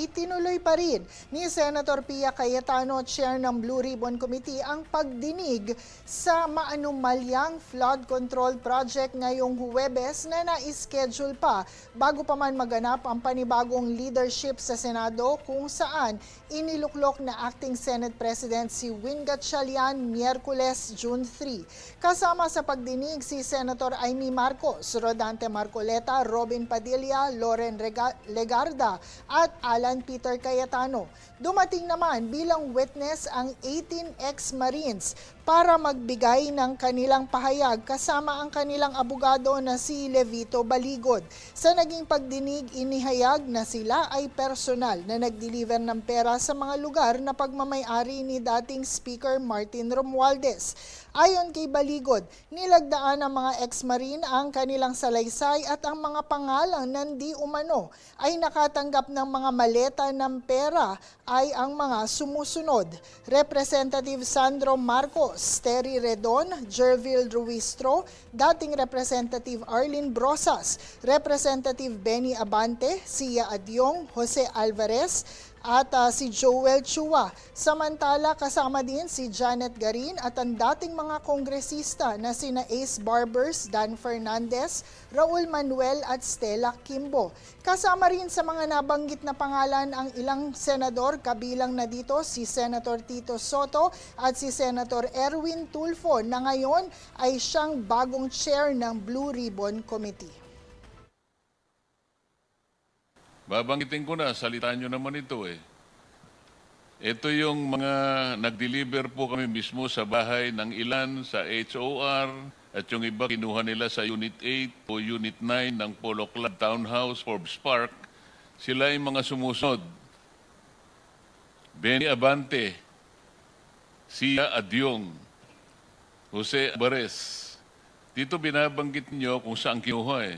itinuloy pa rin ni Senator Pia Cayetano, Chair ng Blue Ribbon Committee, ang pagdinig sa maanumalyang flood control project ngayong Huwebes na na-schedule pa bago pa man maganap ang panibagong leadership sa Senado, kung saan iniluklok na Acting Senate President si Win Gatchalian Miyerkules, June 3. Kasama sa pagdinig si Senator Amy Marcos, Rodante Marcoleta, Robin Padilla, Loren Legarda at Alan Peter Cayetano. Dumating naman bilang witness ang 18 ex-Marines para magbigay ng kanilang pahayag kasama ang kanilang abogado na si Levito Baligod. Sa naging pagdinig, inihayag na sila ay personal na nag-deliver ng pera sa mga lugar na pagmamay-ari ni dating Speaker Martin Romualdez. Ayon kay Baligod, nilagdaan ng mga ex-Marine ang kanilang salaysay at ang mga pangalang nandi umano ay nakatanggap ng mga maleta ng pera ay ang mga sumusunod: Representative Sandro Marcos, Terry Redon, Jervil Ruistro, dating Representative Arlene Brosas, Representative Benny Abante, Sia Adyong, Jose Alvarez, at si Joel Chua. Samantala, kasama din si Janet Garin at ang dating mga kongresista na sina Ace Barbers, Dan Fernandez, Raul Manuel at Stella Kimbo. Kasama rin sa mga nabanggit na pangalan ang ilang senador, kabilang na dito si Senator Tito Soto at si Senator Erwin Tulfo, na ngayon ay siyang bagong chair ng Blue Ribbon Committee. Babanggitin ko na, salitaan nyo naman ito eh. Ito yung mga nag-deliver po kami mismo sa bahay ng ilan sa HOR at yung iba kinuha nila sa Unit 8 o Unit 9 ng Polo Club Townhouse, Forbes Park. Sila yung mga sumusunod: Benny Abante, Sia Adyong, Jose Alvarez. Dito binabanggit niyo kung saan kinuha eh.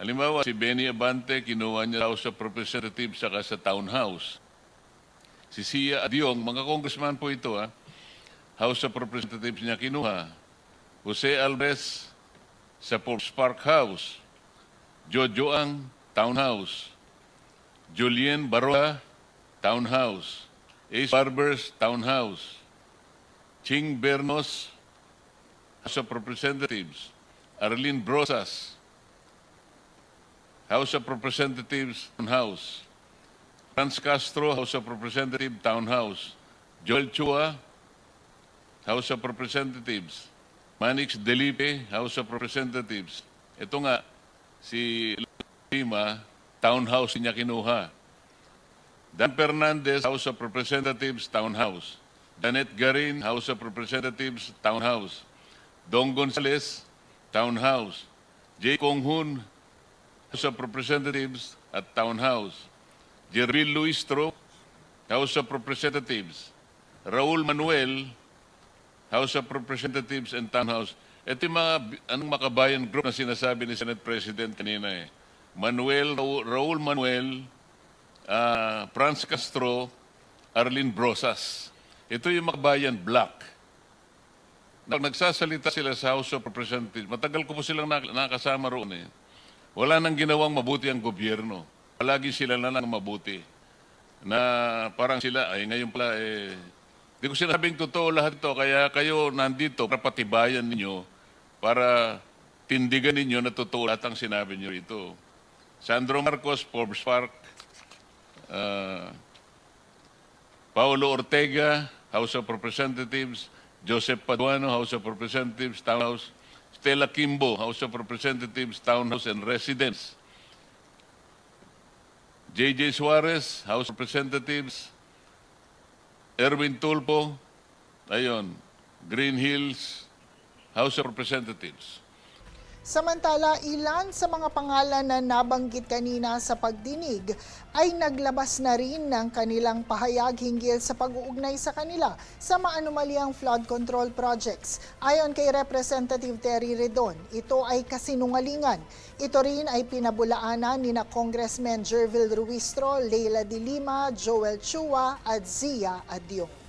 Halimbawa, si Benny Abante, kinuha niya House of Representatives saka sa Townhouse. Si Sia Adyong, mga congressman po ito, House of Representatives niya kinuha. Jose Alvarez sa Forbes Park House. Jojo Ang, Townhouse. Julien Baroa, Townhouse. Ace Barbers, Townhouse. Ching Bernos, House of Representatives. Arlene Brosas, House of Representatives, Townhouse. Franz Castro, House of Representatives, Townhouse. Joel Chua, House of Representatives. Manix Delipe, House of Representatives. Ito nga, si Lima, Townhouse niya kinuha. Dan Fernandez, House of Representatives, Townhouse. Janet Garin, House of Representatives, Townhouse. Dong Gonzales, Townhouse. J. Konghun, House of Representatives at Townhouse. Jervil Luistro, House of Representatives. Raul Manuel, House of Representatives and Townhouse. Ito yung mga makabayan group na sinasabi ni Senate President kanina eh. Raul Manuel, Franz Castro, Arlene Brosas. Ito yung makabayan block. Nagsasalita sila sa House of Representatives. Matagal ko po silang nakasama roon eh. Wala nang ginawang mabuti ang gobyerno. Palagi sila na lang mabuti. Na parang sila, ay ngayon pala, di ko sinabing totoo lahat ito, kaya kayo nandito para patibayan ninyo, para tindigan ninyo na totoo lahat ang sinabi nyo ito. Sandro Marcos, Forbes Park. Paulo Ortega, House of Representatives. Joseph Paduano, House of Representatives, Townhouse. Stella Kimbo, House of Representatives, Townhouse and Residence. J.J. Suarez, House of Representatives. Erwin Tulfo, ayun, Green Hills, House of Representatives. Samantala, ilan sa mga pangalan na nabanggit kanina sa pagdinig ay naglabas na rin ng kanilang pahayag hinggil sa pag-uugnay sa kanila sa maanumalyang flood control projects. Ayon kay Representative Terry Redon, ito ay kasinungalingan. Ito rin ay pinabulaanan ni na Congressman Jervil Ruistro, Leila de Lima, Joel Chua at Zia Adyong.